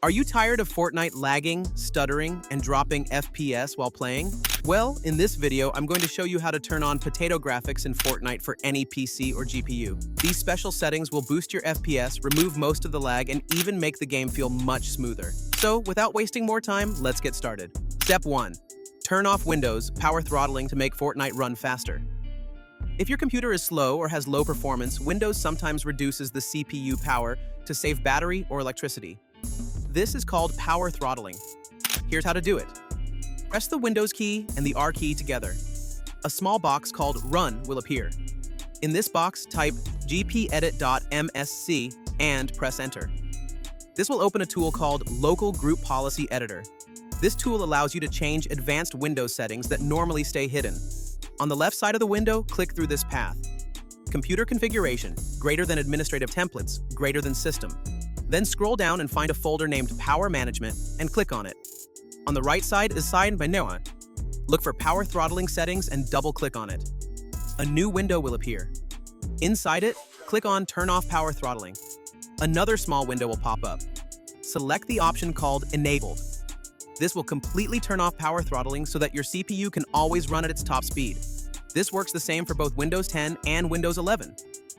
Are you tired of Fortnite lagging, stuttering, and dropping FPS while playing? Well, in this video, I'm going to show you how to turn on potato graphics in Fortnite for any PC or GPU. These special settings will boost your FPS, remove most of the lag, and even make the game feel much smoother. So, without wasting more time, let's get started. Step 1. Turn off Windows, power throttling to make Fortnite run faster. If your computer is slow or has low performance, Windows sometimes reduces the CPU power to save battery or electricity. This is called power throttling. Here's how to do it. Press the Windows key and the R key together. A small box called Run will appear. In this box, type gpedit.msc and press Enter. This will open a tool called Local Group Policy Editor. This tool allows you to change advanced Windows settings that normally stay hidden. On the left side of the window, click through this path. Computer configuration, greater than administrative templates, greater than system. Then scroll down and find a folder named Power Management and click on it. On the right side is Sign by Noah. Look for Power Throttling Settings and double-click on it. A new window will appear. Inside it, click on Turn Off Power Throttling. Another small window will pop up. Select the option called Enabled. This will completely turn off power throttling so that your CPU can always run at its top speed. This works the same for both Windows 10 and Windows 11.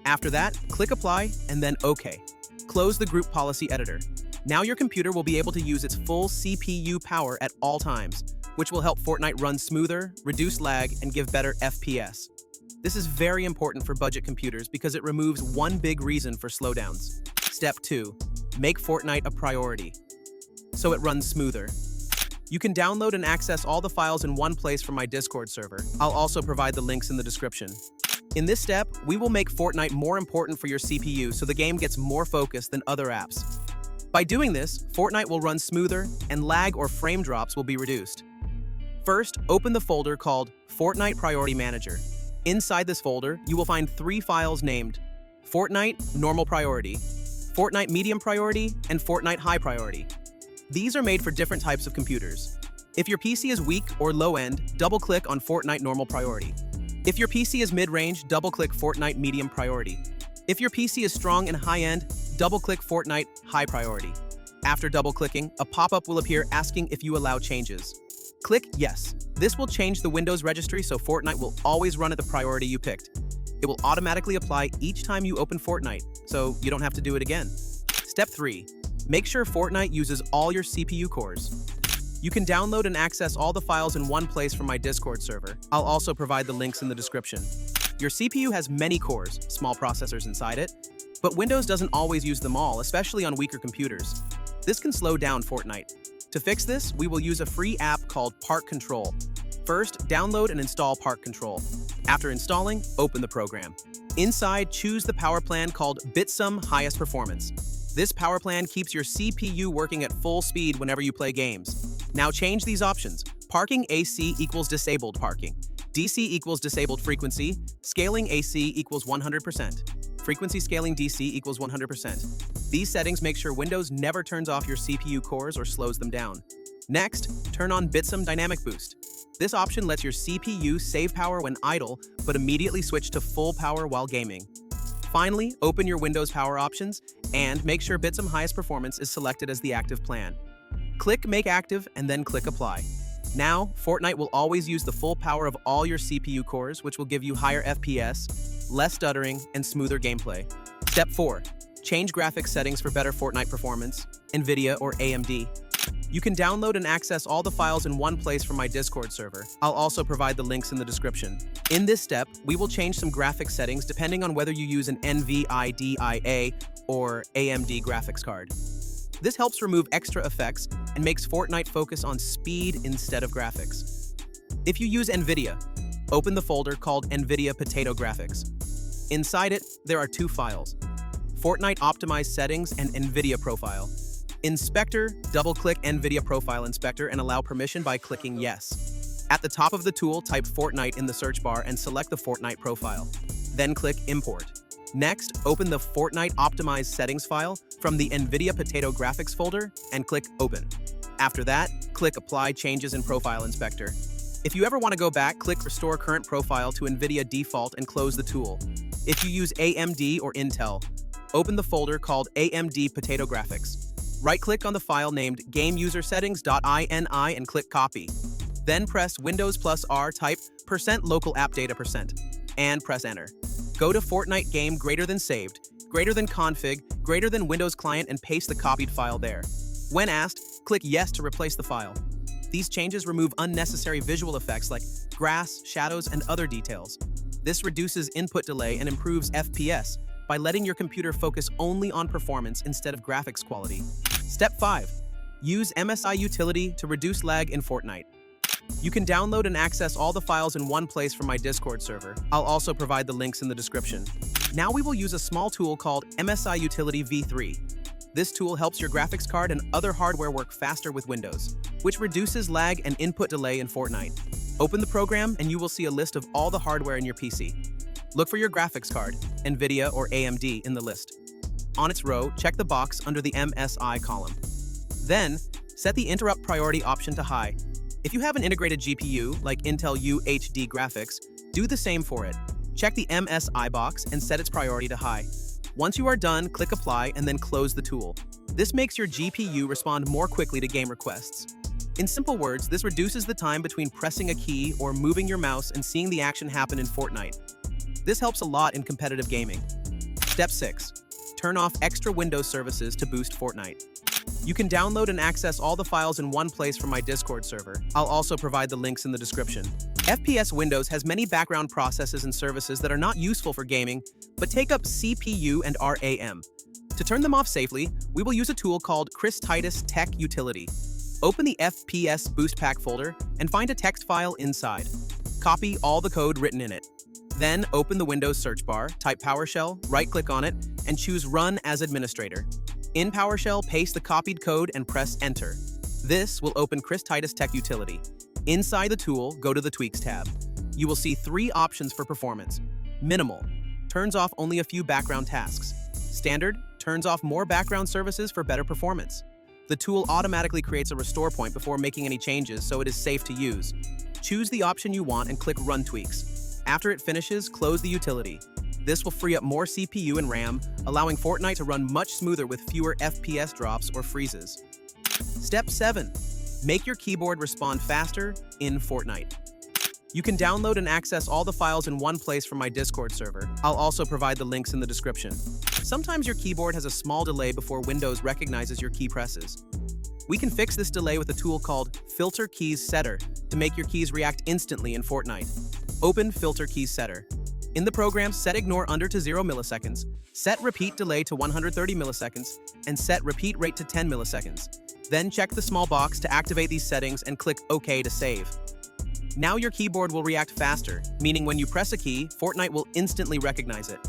After that, click Apply and then OK. Close the Group Policy Editor. Now your computer will be able to use its full CPU power at all times, which will help Fortnite run smoother, reduce lag, and give better FPS. This is very important for budget computers because it removes one big reason for slowdowns. Step 2. Make Fortnite a priority so it runs smoother. You can download and access all the files in one place from my Discord server. I'll also provide the links in the description. In this step, we will make Fortnite more important for your CPU so the game gets more focused than other apps. By doing this, Fortnite will run smoother and lag or frame drops will be reduced. First, open the folder called Fortnite Priority Manager. Inside this folder, you will find 3 files named Fortnite Normal Priority, Fortnite Medium Priority, and Fortnite High Priority. These are made for different types of computers. If your PC is weak or low-end, double-click on Fortnite Normal Priority. If your PC is mid-range, double-click Fortnite Medium Priority. If your PC is strong and high-end, double-click Fortnite High Priority. After double-clicking, a pop-up will appear asking if you allow changes. Click Yes. This will change the Windows registry so Fortnite will always run at the priority you picked. It will automatically apply each time you open Fortnite, so you don't have to do it again. Step 3. Make sure Fortnite uses all your CPU cores. You can download and access all the files in one place from my Discord server. I'll also provide the links in the description. Your CPU has many cores, small processors inside it, but Windows doesn't always use them all, especially on weaker computers. This can slow down Fortnite. To fix this, we will use a free app called ParkControl. First, download and install ParkControl. After installing, open the program. Inside, choose the power plan called Bitsum Highest Performance. This power plan keeps your CPU working at full speed whenever you play games. Now change these options. Parking AC equals disabled parking. DC equals disabled frequency. Scaling AC equals 100%. Frequency scaling DC equals 100%. These settings make sure Windows never turns off your CPU cores or slows them down. Next, turn on Bitsum Dynamic Boost. This option lets your CPU save power when idle, but immediately switch to full power while gaming. Finally, open your Windows power options and make sure Bitsum Highest Performance is selected as the active plan. Click Make Active and then click Apply. Now, Fortnite will always use the full power of all your CPU cores, which will give you higher FPS, less stuttering, and smoother gameplay. Step 4. Change graphics settings for better Fortnite performance, NVIDIA or AMD. You can download and access all the files in one place from my Discord server. I'll also provide the links in the description. In this step, we will change some graphics settings depending on whether you use an NVIDIA or AMD graphics card. This helps remove extra effects and makes Fortnite focus on speed instead of graphics. If you use NVIDIA, open the folder called NVIDIA Potato Graphics. Inside it, there are 2 files, Fortnite Optimized Settings and NVIDIA Profile. Inspector, double-click NVIDIA Profile Inspector and allow permission by clicking Yes. At the top of the tool, type Fortnite in the search bar and select the Fortnite profile. Then click Import. Next, open the Fortnite Optimized Settings file from the NVIDIA Potato Graphics folder and click Open. After that, click Apply Changes in Profile Inspector. If you ever want to go back, click Restore Current Profile to NVIDIA Default and close the tool. If you use AMD or Intel, open the folder called AMD Potato Graphics. Right-click on the file named GameUserSettings.ini and click Copy. Then press Windows plus R, type %localappdata%, and press Enter. Go to Fortnite game greater than saved, greater than config, greater than Windows client, and paste the copied file there. When asked, click Yes to replace the file. These changes remove unnecessary visual effects like grass, shadows, and other details. This reduces input delay and improves FPS by letting your computer focus only on performance instead of graphics quality. Step 5. Use MSI Utility to reduce lag in Fortnite. You can download and access all the files in one place from my Discord server. I'll also provide the links in the description. Now we will use a small tool called MSI Utility V3. This tool helps your graphics card and other hardware work faster with Windows, which reduces lag and input delay in Fortnite. Open the program and you will see a list of all the hardware in your PC. Look for your graphics card, NVIDIA or AMD, in the list. On its row, check the box under the MSI column. Then, set the interrupt priority option to high. If you have an integrated GPU, like Intel UHD graphics, do the same for it. Check the MSI box and set its priority to high. Once you are done, click Apply and then close the tool. This makes your GPU respond more quickly to game requests. In simple words, this reduces the time between pressing a key or moving your mouse and seeing the action happen in Fortnite. This helps a lot in competitive gaming. Step 6. Turn off extra Windows services to boost Fortnite. You can download and access all the files in one place from my Discord server. I'll also provide the links in the description. FPS Windows has many background processes and services that are not useful for gaming, but take up CPU and RAM. To turn them off safely, we will use a tool called Chris Titus Tech Utility. Open the FPS Boost Pack folder and find a text file inside. Copy all the code written in it. Then open the Windows search bar, type PowerShell, right-click on it, and choose Run as Administrator. In PowerShell, paste the copied code and press Enter. This will open Chris Titus Tech Utility. Inside the tool, go to the Tweaks tab. You will see 3 options for performance. Minimal turns off only a few background tasks. Standard turns off more background services for better performance. The tool automatically creates a restore point before making any changes, so it is safe to use. Choose the option you want and click Run Tweaks. After it finishes, close the utility. This will free up more CPU and RAM, allowing Fortnite to run much smoother with fewer FPS drops or freezes. Step 7. Make your keyboard respond faster in Fortnite. You can download and access all the files in one place from my Discord server. I'll also provide the links in the description. Sometimes your keyboard has a small delay before Windows recognizes your key presses. We can fix this delay with a tool called Filter Keys Setter to make your keys react instantly in Fortnite. Open Filter Keys Setter. In the program, set Ignore Under to 0 milliseconds, set Repeat Delay to 130 milliseconds, and set Repeat Rate to 10 milliseconds. Then check the small box to activate these settings and click OK to save. Now your keyboard will react faster, meaning when you press a key, Fortnite will instantly recognize it.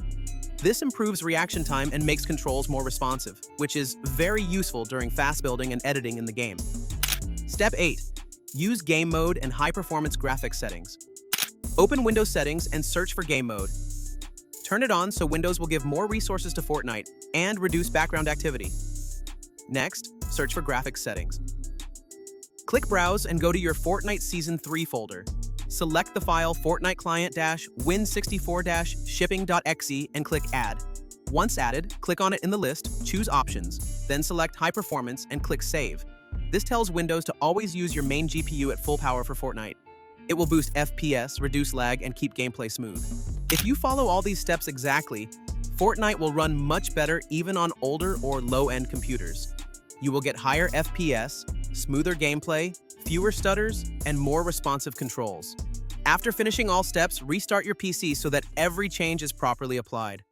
This improves reaction time and makes controls more responsive, which is very useful during fast building and editing in the game. Step 8. Use Game Mode and High-Performance Graphics settings. Open Windows Settings and search for Game Mode. Turn it on so Windows will give more resources to Fortnite and reduce background activity. Next, search for Graphics Settings. Click Browse and go to your Fortnite Season 3 folder. Select the file Fortnite Client-Win64-shipping.exe and click Add. Once added, click on it in the list, choose Options, then select High Performance and click Save. This tells Windows to always use your main GPU at full power for Fortnite. It will boost FPS, reduce lag, and keep gameplay smooth. If you follow all these steps exactly, Fortnite will run much better even on older or low-end computers. You will get higher FPS, smoother gameplay, fewer stutters, and more responsive controls. After finishing all steps, restart your PC so that every change is properly applied.